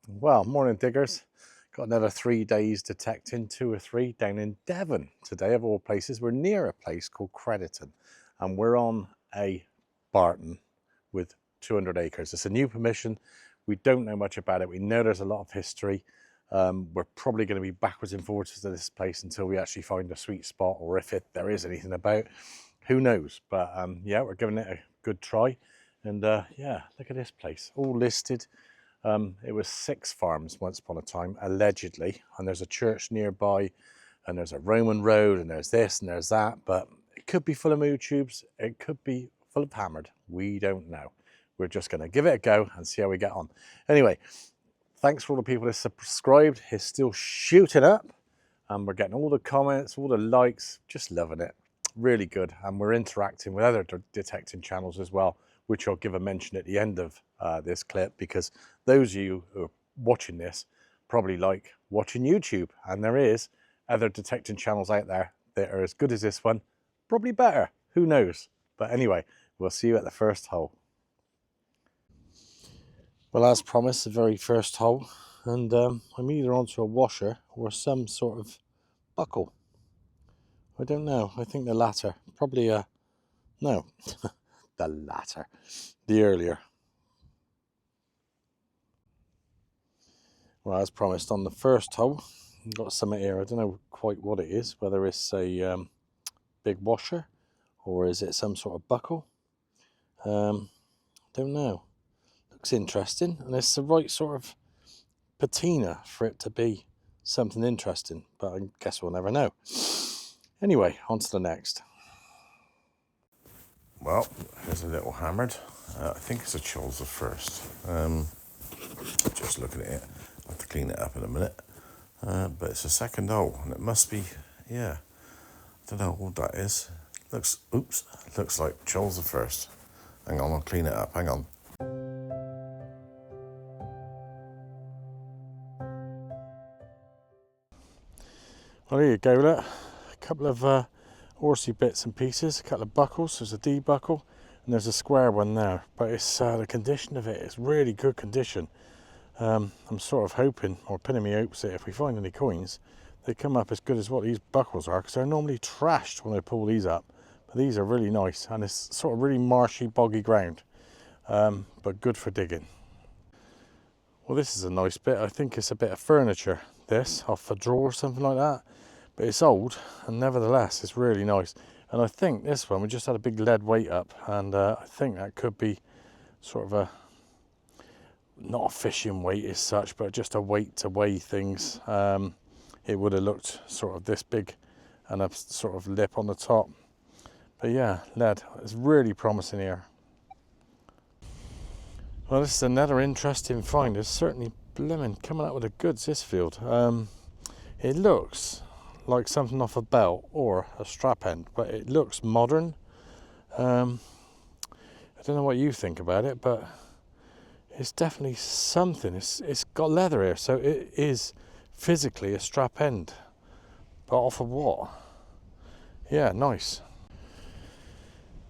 Well, morning diggers. Got another 3 days detecting, 2 or 3 down in Devon today, of all places. We're near a place called Crediton, and we're on a Barton with 200 acres. It's a new permission. We don't know much about it. We know there's a lot of history. We're probably going to be backwards and forwards to this place until we actually find a sweet spot, or if there is anything about. Who knows? But yeah, we're giving it a good try. And yeah, look at this place, all listed. It was 6 farms once upon a time, allegedly, and there's a church nearby, and there's a Roman road, and there's this and there's that, but it could be full of moo tubes, it could be full of hammered, we don't know. We're just going to give it a go and see how we get on. Anyway, thanks for all the people that subscribed. It's still shooting up, and we're getting all the comments, all the likes, just loving it. Really good, and we're interacting with other detecting channels as well, which I'll give a mention at the end of this clip, because those of you who are watching this probably like watching YouTube, and there is other detecting channels out there that are as good as this one, probably better, who knows. But anyway, we'll see you at the first hole. Well, as promised, the very first hole, and I'm either onto a washer or some sort of buckle. I don't know, I think the latter, probably no, the latter, the earlier. Well, as promised, on the first hole, I've got something here. I don't know quite what it is, whether it's a big washer or is it some sort of buckle. Don't know. Looks interesting, and it's the right sort of patina for it to be something interesting, but I guess we'll never know. Anyway, on to the next. Well, here's a little hammered. I think it's a Charles I. Just looking at it. I'll have to clean it up in a minute. But it's a second hole, and it must be, yeah, I don't know what that is. Looks like Charles I. Hang on, I'll clean it up, hang on. Well, there you go, look. A couple of horsey bits and pieces, a couple of buckles. There's a D buckle, and there's a square one there. But it's the condition of it is really good condition. I'm sort of hoping, or pinning me hopes, that if we find any coins, they come up as good as what these buckles are, because they're normally trashed when I pull these up. But these are really nice, and it's sort of really marshy, boggy ground, but good for digging. Well, this is a nice bit. I think it's a bit of furniture, this, off a drawer or something like that. But it's old, and nevertheless, it's really nice. And I think this one, we just had a big lead weight up, and I think that could be sort of a, not a fishing weight as such, but just a weight to weigh things. It would have looked sort of this big and a sort of lip on the top. But yeah, lead. It's really promising here. Well, this is another interesting find. It's certainly blimmin' coming out with the goods, this field. It looks like something off a belt or a strap end, but it looks modern. I don't know what you think about it, but it's definitely something. It's got leather here, so it is physically a strap end. But off of what? Yeah, nice.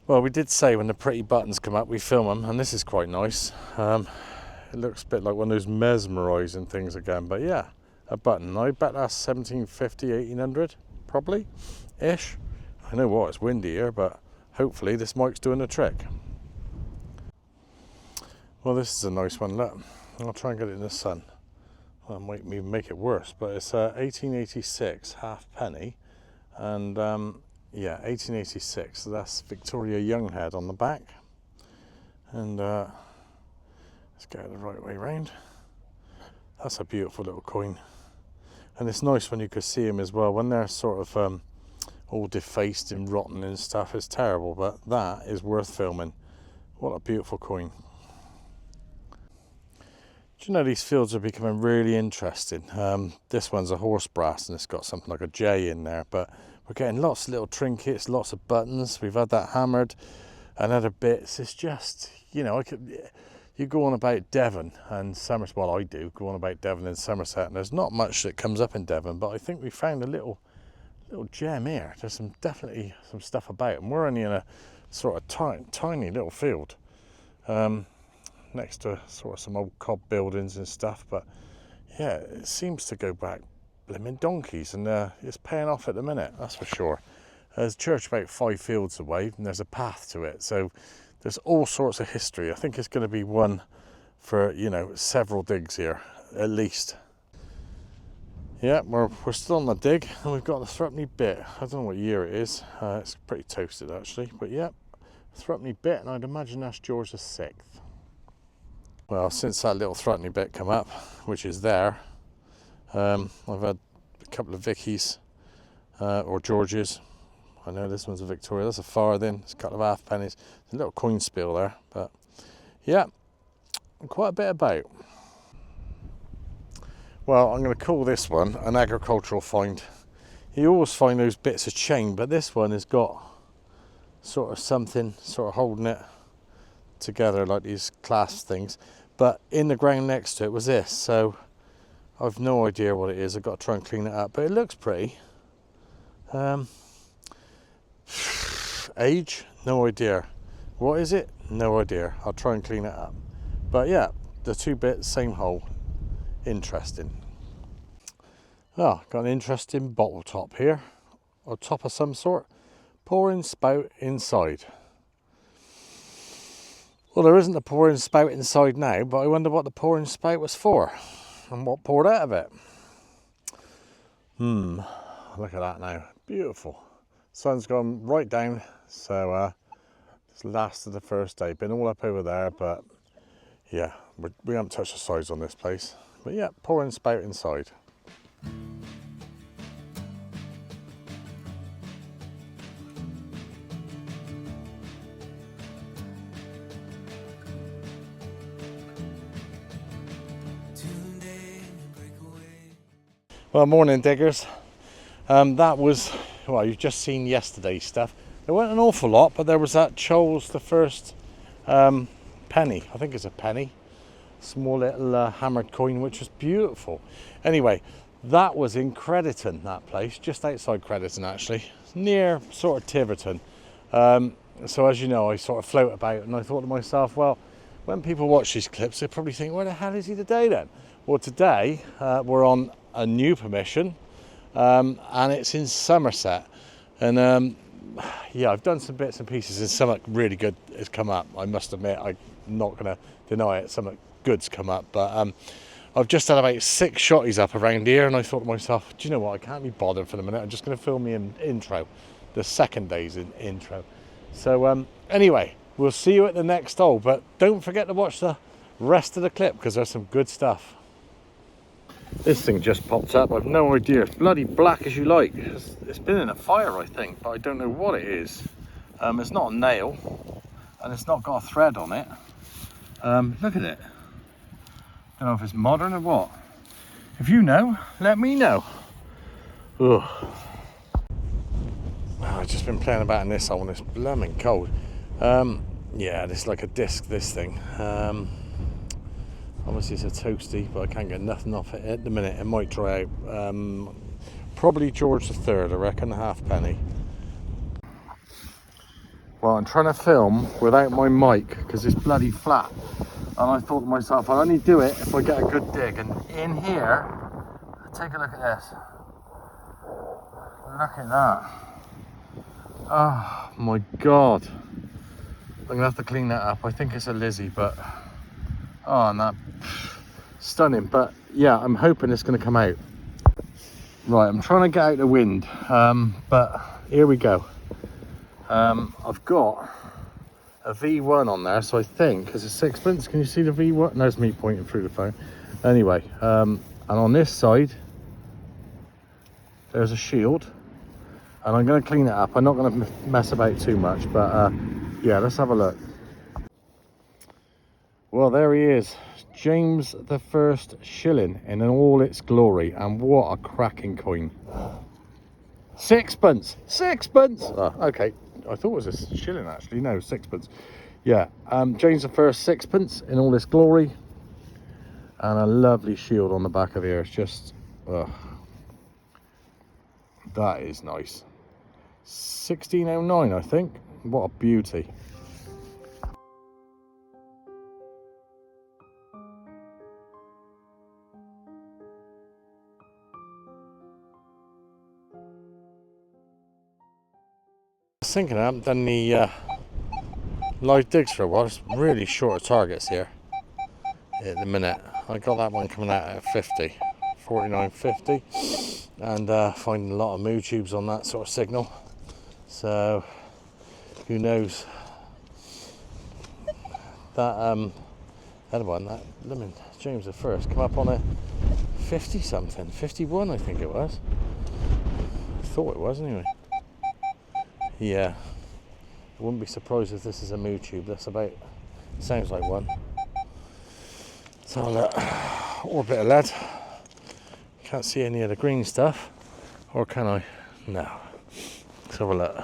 Well, we did say when the pretty buttons come up, we film them, and this is quite nice. It looks a bit like one of those mesmerising things again, but yeah, a button. I bet that's 1750, 1800, probably, ish. I know what, it's windy here, but hopefully this mic's doing the trick. Well, this is a nice one, look. I'll try and get it in the sun. Well, it might even make it worse, but it's 1886 halfpenny, and yeah, 1886, so that's Victoria Younghead on the back. And let's get it the right way round. That's a beautiful little coin. And it's nice when you can see them as well. When they're sort of all defaced and rotten and stuff, it's terrible, but that is worth filming. What a beautiful coin. Do you know these fields are becoming really interesting? This one's a horse brass, and it's got something like a J in there, but we're getting lots of little trinkets, lots of buttons. We've had that hammered and other bits. It's just, you know, you go on about Devon and Somerset. Well, I do go on about Devon and Somerset, and there's not much that comes up in Devon, but I think we found a little gem here. There's definitely some stuff about, and we're only in a sort of tiny little field. next to sort of some old cob buildings and stuff, but yeah, it seems to go back blimmin' donkeys, and it's paying off at the minute, that's for sure. There's a church about 5 fields away, and there's a path to it, so there's all sorts of history. I think it's going to be one for, you know, several digs here, at least. Yeah, we're still on the dig, and we've got the threepenny bit. I don't know what year it is. It's pretty toasted, actually, but yeah, threepenny bit, and I'd imagine that's George VI. Well, since that little threepenny bit come up, which is there, I've had a couple of Vickies, or Georges. I know this one's a Victoria, that's a farthing, it's a couple of halfpennies, there's a little coin spill there, but yeah, quite a bit about. Well, I'm going to call this one an agricultural find. You always find those bits of chain, but this one has got sort of something sort of holding it together, like these clasp things, but in the ground next to it was this, so I've no idea what it is. I've got to try and clean it up, but it looks pretty. Age, no idea. What is it? No idea. I'll try and clean it up, but yeah, the 2 bits, same hole. Interesting. Oh, got an interesting bottle top here, or top of some sort. Pouring spout inside. Well, there isn't a pouring spout inside now, but I wonder what the pouring spout was for and what poured out of it. Look at that now. Beautiful. Sun's gone right down, so it's last of the first day. Been all up over there, but yeah, we haven't touched the sides on this place. But yeah, pouring spout inside. Well, morning diggers. That was, well, you've just seen yesterday's stuff. There weren't an awful lot, but there was that Charles I penny. I think it's a penny. Small little hammered coin, which was beautiful. Anyway, that was in Crediton, that place, just outside Crediton actually, near sort of Tiverton. So as you know, I sort of float about, and I thought to myself, well, when people watch these clips, they probably think, where the hell is he today then? Well, today we're on a new permission, and it's in Somerset, and yeah, I've done some bits and pieces, and something really good has come up. I must admit, I'm not going to deny it, something good's come up, but I've just had about 6 shotties up around here, and I thought to myself, do you know what, I can't be bothered for the minute, I'm just going to film the intro, the second day's intro. So anyway, we'll see you at the next hole, but don't forget to watch the rest of the clip, because there's some good stuff. This thing just popped up, I've no idea, it's bloody black as you like. It's been in a fire, I think, but I don't know what it is. It's not a nail, and it's not got a thread on it. Look at it. Don't know if it's modern or what. If you know, let me know. Ugh. Wow, I've just been playing about in this hole and it's blooming cold. Yeah, it's like a disc, this thing. Obviously it's a toasty, but I can't get nothing off it at the minute. It might dry out. Probably George III, I reckon, a halfpenny. Well, I'm trying to film without my mic because it's bloody flat. And I thought to myself, I'll only do it if I get a good dig. And in here, take a look at this. Look at that. Oh my God. I'm gonna have to clean that up. I think it's a Lizzie, but oh, and that, stunning. But yeah, I'm hoping it's gonna come out. Right, I'm trying to get out the wind, but here we go. I've got a V1 on there, so I think it's a sixpence. Can you see the V1? There's me pointing through the phone. Anyway, and on this side there's a shield, and I'm going to clean it up. I'm not going to mess about too much, but yeah, let's have a look. Well, there he is, James I shilling in all its glory, and what a cracking coin. Sixpence. Oh, okay, I thought it was a shilling actually. No, sixpence. Yeah, James I sixpence in all its glory, and a lovely shield on the back of here. It's just, that is nice. 1609, I think. What a beauty. thinking I haven't done the live digs for a while. It's really short of targets here at the minute. I got that one coming out at 50, 49.50, and finding a lot of moo tubes on that sort of signal. So who knows? That other one, that lemon James the First, come up on a 50 something, 51 I think it was. I thought it was anyway. Yeah, I wouldn't be surprised if this is a moo tube. That's about, sounds like one. So or a bit of lead. Can't see any of the green stuff, or can I? No. Let's have a look.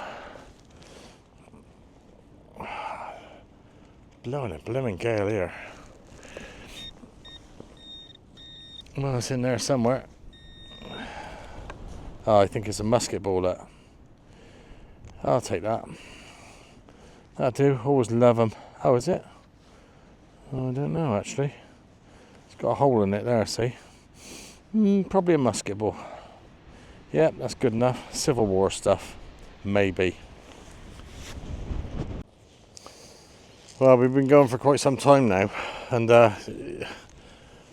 Blowing a blooming gale here. Well, it's in there somewhere. Oh, I think it's a musket ball. That. I'll take that. That'll do. Always love them. Oh, is it? Oh, I don't know actually. It's got a hole in it there, see? Probably a musket ball. Yep, that's good enough. Civil War stuff. Maybe. Well, we've been going for quite some time now, and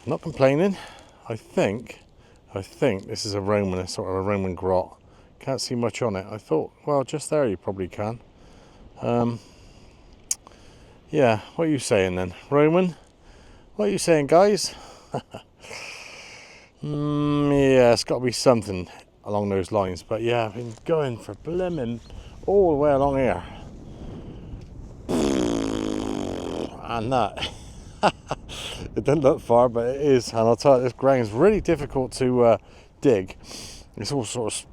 not complaining. I think this is a Roman, sort of a Roman grot. Can't see much on it. I thought, well, just there you probably can. Yeah, what are you saying then? Roman? What are you saying, guys? Yeah, it's got to be something along those lines. But yeah, I've been going for blimmin' all the way along here. And that. It doesn't look far, but it is. And I'll tell you, this ground's really difficult to dig. It's all sort of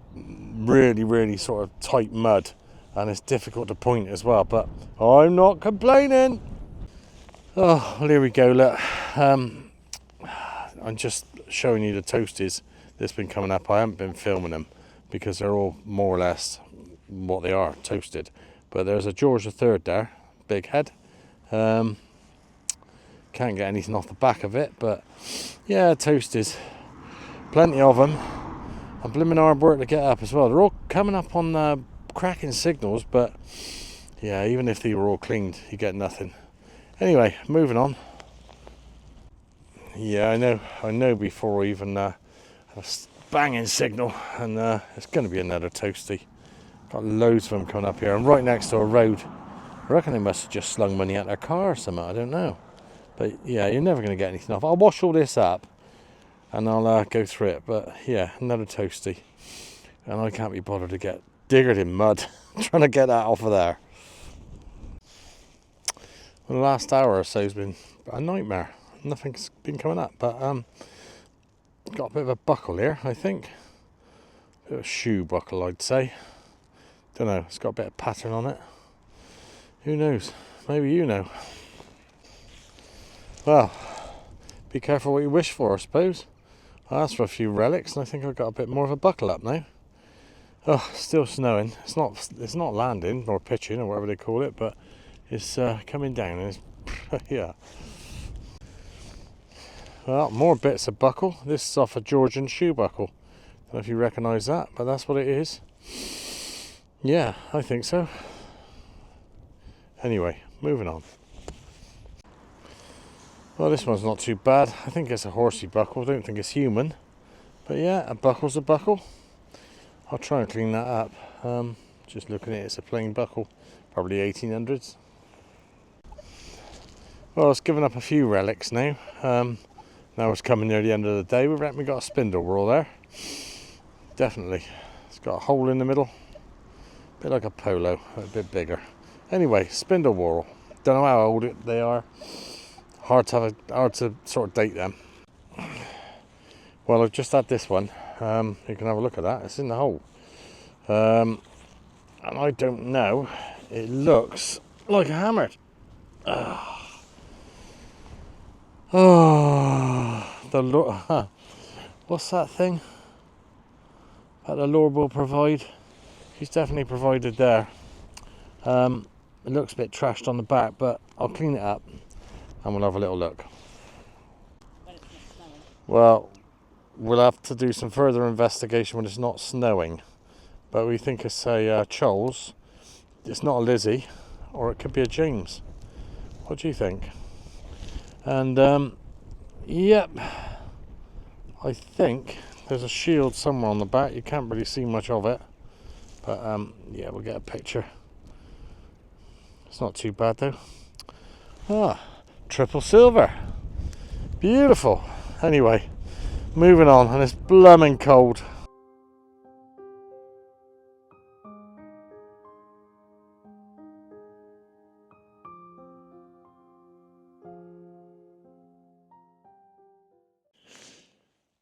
really sort of tight mud. And it's difficult to point as well. But I'm not complaining. Oh, well, here we go. Look. I'm just showing you the toasties that's been coming up. I haven't been filming them because they're all more or less what they are, toasted. But there's a George III there, big head. Can't get anything off the back of it, but yeah, toasties. Plenty of them. And blimmin' hard work to get up as well. They're all coming up on cracking signals, but yeah, even if they were all cleaned, you get nothing. Anyway, moving on. Yeah, I know before I even have a banging signal, and it's going to be another toasty. Got loads of them coming up here, and right next to a road. I reckon they must have just slung money at their car or something, I don't know. But yeah, you're never going to get anything off. I'll wash all this up, and I'll go through it. But yeah, another toasty. And I can't be bothered to get diggered in mud, trying to get that off of there. Well, the last hour or so has been a nightmare. Nothing's been coming up, but got a bit of a buckle here, I think. A bit of a shoe buckle, I'd say. Don't know, it's got a bit of pattern on it. Who knows? Maybe you know. Well, be careful what you wish for, I suppose. I asked for a few relics, and I think I've got a bit more of a buckle up now. Oh, still snowing. It's not landing or pitching or whatever they call it, but it's coming down. And it's yeah. Well, more bits of buckle. This is off a Georgian shoe buckle. Don't know if you recognise that, but that's what it is. Yeah, I think so. Anyway, moving on. Well, this one's not too bad. I think it's a horsey buckle. I don't think it's human. But yeah, a buckle's a buckle. I'll try and clean that up. Just looking at it, it's a plain buckle. Probably 1800s. Well, it's given up a few relics now. Now it's coming near the end of the day. We reckon we got a spindle whorl there. Definitely. It's got a hole in the middle. A bit like a polo, a bit bigger. Anyway, spindle whorl. Don't know how old they are. Hard to sort of date them. Well, I've just had this one. You can have a look at that. It's in the hole. And I don't know. It looks like a hammer. Oh, what's that thing that the Lord will provide? He's definitely provided there. It looks a bit trashed on the back, but I'll clean it up and we'll have a little look. Well, we'll have to do some further investigation when it's not snowing, but we think it's a Choles it's not a Lizzie, or it could be a James. What do you think? And yep, I think there's a shield somewhere on the back. You can't really see much of it, but yeah, we'll get a picture. It's not too bad though. Ah, triple silver, beautiful. Anyway, moving on, and it's blooming cold.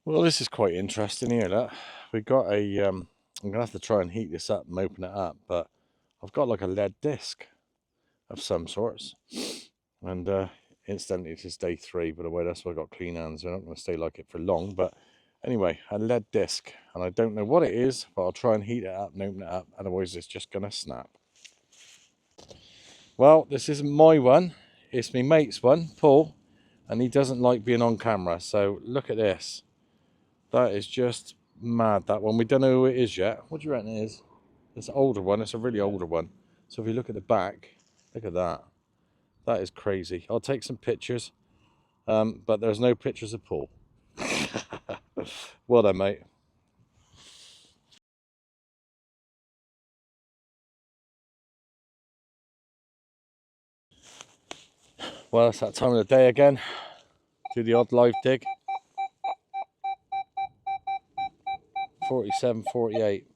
Well, this is quite interesting here. That we've got a. I'm gonna have to try and heat this up and open it up, but I've got like a lead disc of some sorts, and incidentally, it is day 3. By the way, that's why I got clean hands. We're not going to stay like it for long, but anyway, a lead disc, and I don't know what it is, but I'll try and heat it up and open it up. Otherwise, it's just gonna snap. Well, this isn't my one. It's my mate's one, Paul, and he doesn't like being on camera. So look at this. That is just mad, that one. We don't know who it is yet. What do you reckon it is? It's an older one. It's a really older one. So if you look at the back, look at that. That is crazy. I'll take some pictures, but there's no pictures of Paul. Well done, mate. Well, it's that time of the day again. Do the odd live dig. 47, 48.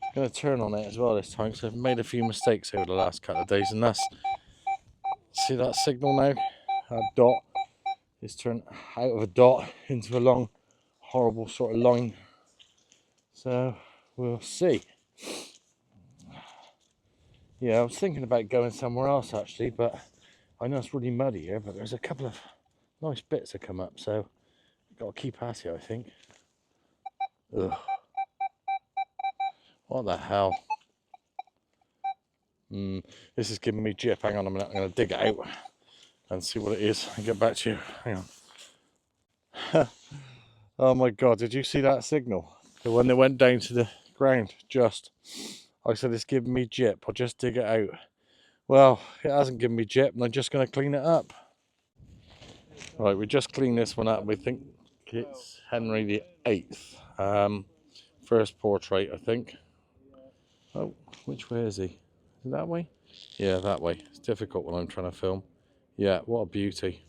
I'm going to turn on it as well this time, because I've made a few mistakes over the last couple of days, and that's, see that signal now? That dot is turned out of a dot into a long, horrible sort of line. So we'll see. Yeah, I was thinking about going somewhere else actually, but I know it's really muddy here, but there's a couple of nice bits that come up, so I've got to keep at it, I think. Ugh. What the hell? This is giving me jip. Hang on a minute, I'm going to dig it out and see what it is and get back to you. Hang on. Oh my god, did you see that signal? The one that went down to the ground, just. I said it's giving me jip, I'll just dig it out. Well, it hasn't given me jip, and I'm just going to clean it up. Right, we just cleaned this one up. We think it's Henry VIII. First portrait, I think. Oh, which way is he? Is it that way? Yeah, that way. It's difficult when I'm trying to film. Yeah, what a beauty.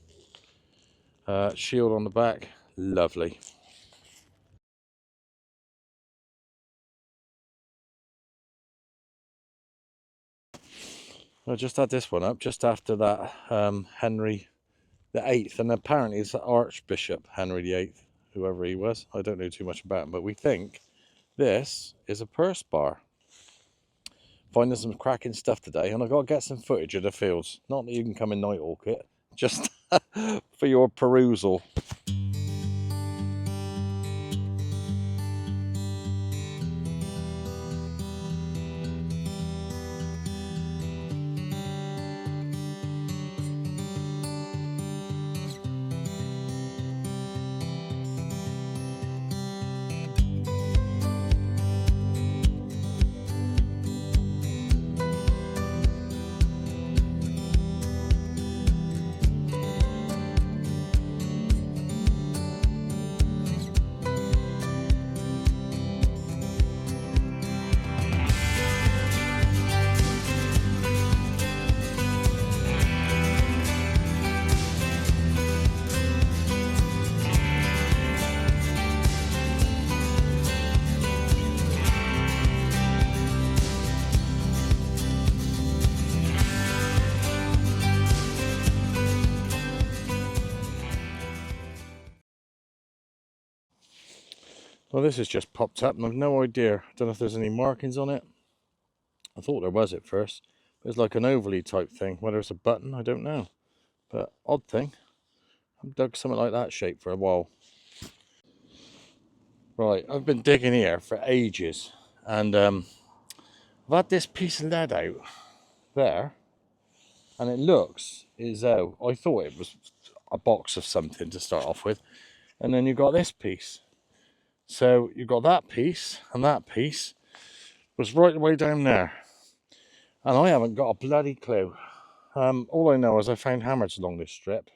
Shield on the back, lovely. I just had this one up just after that Henry VIII, and apparently it's the Archbishop Henry VIII, whoever he was. I don't know too much about him, but we think this is a purse bar. Finding some cracking stuff today, and I've got to get some footage of the fields. Not that you can come in night hawk it, just for your perusal. Well, this has just popped up and I've no idea. I don't know if there's any markings on it. I thought there was at first. But it's like an overlay type thing. Whether it's a button, I don't know. But odd thing. I've dug something like that shape for a while. Right, I've been digging here for ages. And I've had this piece of lead out there. And it looks as though I thought it was a box of something to start off with. And then you've got this piece. So you've got that piece, and that piece was right the way down there. And I haven't got a bloody clue. All I know is I found hammers along this strip.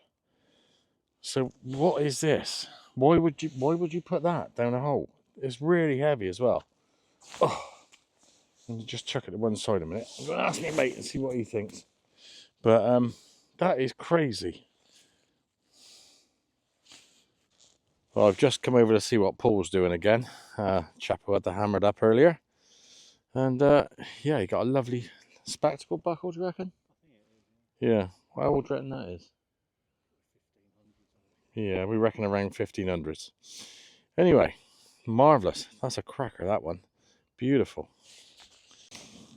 So what is this? Why would you put that down a hole? It's really heavy as well. Oh, let me just chuck it to one side a minute. I'm going to ask my mate and see what he thinks. But that is crazy. Well, I've just come over to see what Paul's doing again. Chap who had the hammered up earlier. And yeah, he got a lovely spectacle buckle, do you reckon? Yeah. How old do you reckon that is? Yeah, we reckon around 1500s. Anyway, marvellous. That's a cracker, that one. Beautiful.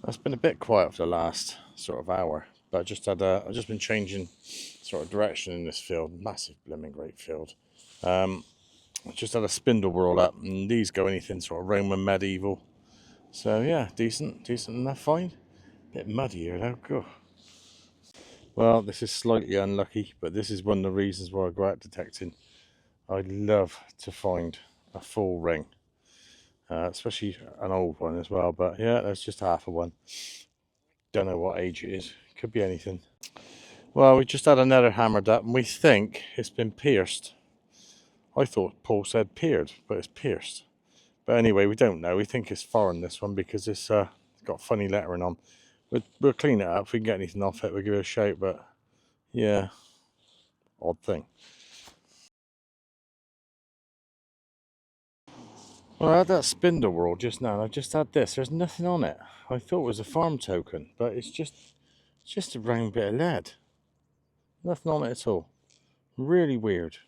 It's been a bit quiet for the last sort of hour, but I've just been changing sort of direction in this field. Massive blooming great field. I just had a spindle roll up, and these go anything sort of Roman medieval. So yeah, decent enough find. Bit muddy here though. Good. Well, this is slightly unlucky, but this is one of the reasons why I go out detecting. I love to find a full ring, especially an old one as well. But yeah, that's just half of one. Don't know what age it is. Could be anything. Well, we just had another hammered up, and we think it's been pierced. I thought Paul said peered, but it's pierced. But anyway, we don't know. We think it's foreign, this one, because it's got funny lettering on. We'll clean it up. If we can get anything off it, we'll give it a shout. But yeah, odd thing. Well, I had that spindle roll just now, and I just had this. There's nothing on it. I thought it was a farm token, but it's just a round bit of lead. Nothing on it at all. Really weird.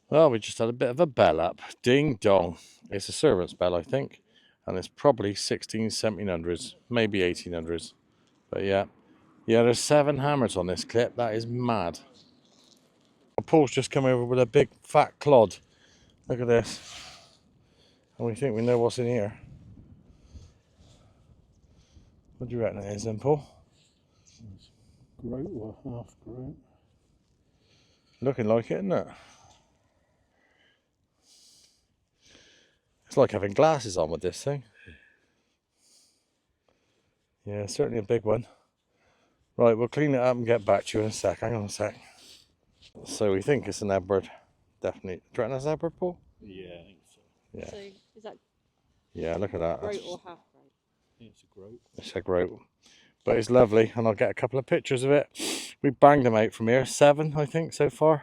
Well, we just had a bit of a bell up. Ding dong. It's a servant's bell, I think. And it's probably 1700s, maybe 1800s. But yeah. Yeah, there's 7 hammers on this clip. That is mad. Paul's just come over with a big fat clod. Look at this. And we think we know what's in here. What do you reckon it is then, Paul? It's groat or half groat. Looking like it, isn't it? It's like having glasses on with this thing. Yeah, certainly a big one. Right, we'll clean it up and get back to you in a sec. Hang on a sec. So we think it's an Edward. Definitely. Do you reckon that's Edward, Paul? Yeah, I think so. Yeah. So is that Yeah, look at that. groat or half groat? I think it's a groat. It's a groat. But it's lovely, and I'll get a couple of pictures of it. We banged them out from here. 7, I think, so far.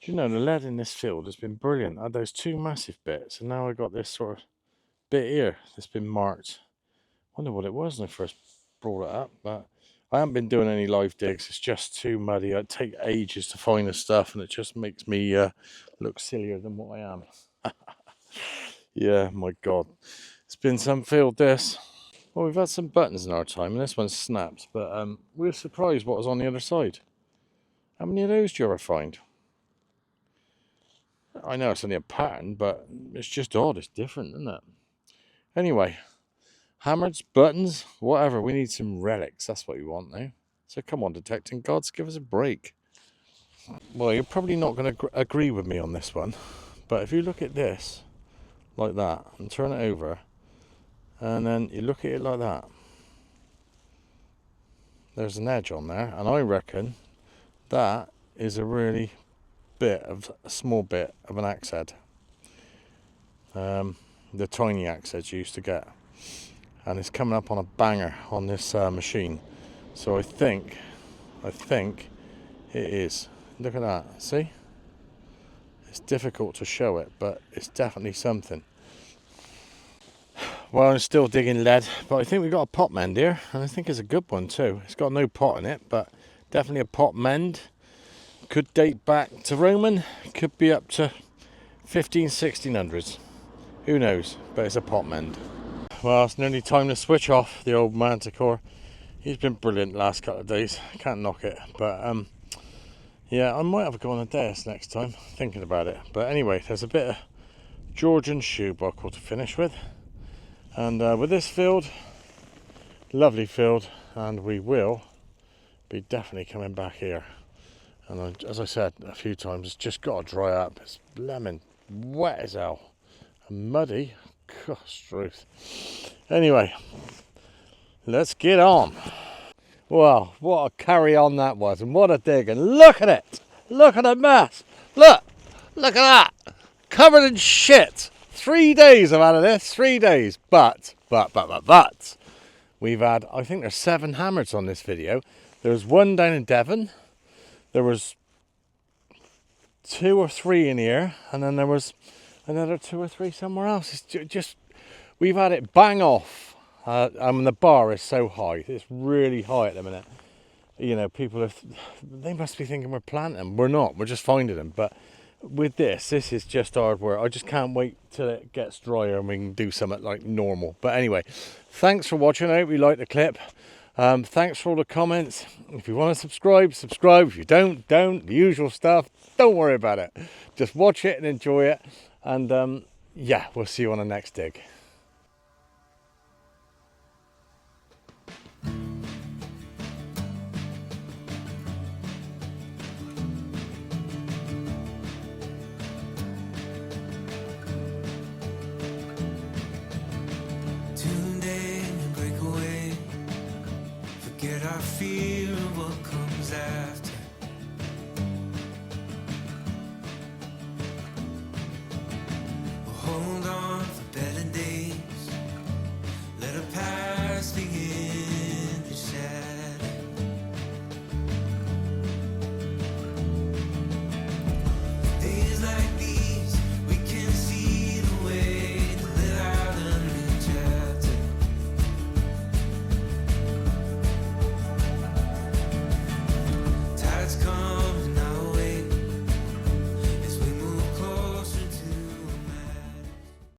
Do you know, the lead in this field has been brilliant. I had those 2 massive bits, and now I've got this sort of bit here that's been marked. Wonder what it was when I first brought it up, but I haven't been doing any live digs. It's just too muddy. It'd take ages to find the stuff, and it just makes me look sillier than what I am. Yeah, my God. It's been some field, this. Well, we've had some buttons in our time, and this one snapped, but we were surprised what was on the other side. How many of those do you ever find? I know it's only a pattern, but it's just odd. It's different, isn't it? Anyway, hammers, buttons, whatever. We need some relics. That's what we want now. So come on, detecting gods, give us a break. Well, you're probably not going to agree with me on this one, but if you look at this like that and turn it over, and then you look at it like that, there's an edge on there, and I reckon that is a really small bit of an axe head. The tiny axe heads you used to get, and it's coming up on a banger on this machine. So I think it is. Look at that. See? It's difficult to show it, but it's definitely something. Well, I'm still digging lead, but I think we've got a pot mend here, and I think it's a good one too. It's got no pot in it, but definitely a pot mend. Could date back to Roman, could be up to 1600s. Who knows, but it's a pot mend. Well, it's nearly time to switch off the old Manticore. He's been brilliant the last couple of days. Can't knock it, but yeah, I might have a go on a dais next time, thinking about it. But anyway, there's a bit of Georgian shoe buckle to finish with. And with this field, lovely field, and we will be definitely coming back here. And as I said a few times, it's just got to dry up. It's lemon wet as hell and muddy. Gosh, truth. Anyway, let's get on. Well, what a carry on that was, and what a dig, and look at it! Look at the mess! Look! Look at that! Covered in shit! 3 days I've had of this, 3 days. But, we've had, I think there's 7 hammers on this video. There's 1 down in Devon, there was 2 or 3 in here, and then there was another 2 or 3 somewhere else. It's just, we've had it bang off. The bar is so high, it's really high at the minute. You know, people they must be thinking we're planting them. We're not, we're just finding them. But with this is just hard work. I just can't wait till it gets drier and we can do something like normal. But anyway, thanks for watching. I hope you liked the clip. Thanks for all the comments. If you want to subscribe. If you don't. The usual stuff. Don't worry about it. Just watch it and enjoy it. And yeah, we'll see you on the next dig. Our fear of what comes after.